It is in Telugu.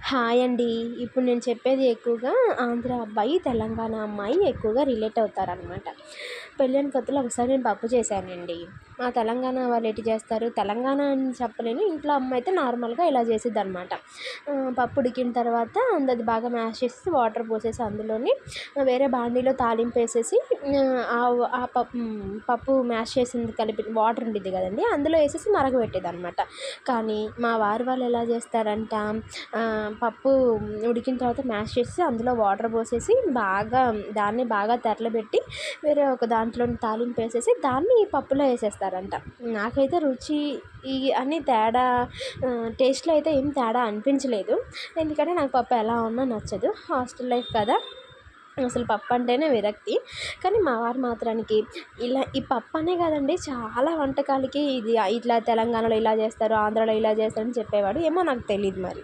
హాయ్ అండి. ఇప్పుడు నేను చెప్పేది ఎక్కువగా ఆంధ్ర అబ్బాయి, తెలంగాణ అమ్మాయి ఎక్కువగా రిలేట్ అవుతారనమాట. పెళ్ళైన కొత్తలో ఒకసారి నేను పప్పు చేశానండి. మా తెలంగాణ వాళ్ళు ఎట్ట చేస్తారు, తెలంగాణ అని చెప్పలేను, ఇంట్లో అమ్మ అయితే నార్మల్‌గా ఇలా చేసిద్దనమాట. పప్పు ఉడికిన తర్వాత అది బాగా మ్యాష్ చేసేసి వాటర్ పోసేసి అందులోని వేరే బాండీలో తాలింపేసేసి పప్పు మ్యాష్ చేసింది కలిపి వాటర్ ఉండిద్ది కదండీ! అందులో ఏసేసి మరగబెట్టేదనమాట. కానీ మా వారు వాళ్ళు ఎలా చేస్తారంట, పప్పు ఉడికిన తర్వాత మ్యాష్ చేసి అందులో వాటర్ పోసేసి దాన్ని బాగా తెరలబెట్టి వేరే ఒక దాంట్లోని తాలింపేసేసి దాన్ని ఈ పప్పులో ఏసేస్తారంట. నాకైతే రుచి అని తేడా, టేస్ట్‌లో అయితే ఏం తేడా అనిపించలేదు. ఎందుకంటే నాకు పప్పు ఎలా ఉన్నా నచ్చదు. హాస్టల్ లైఫ్ కదా! అసలు పప్పు అంటేనే విరక్తి. కానీ మా వారు మాత్రానికి ఈ పప్పు అనే కాదండి, చాలా వంటకాలకి ఇది ఇట్లా తెలంగాణలో ఇలా చేస్తారు, ఆంధ్రాలో ఇలా చేస్తారని చెప్పేవాడు. ఏమో నాకు తెలీదు మరి.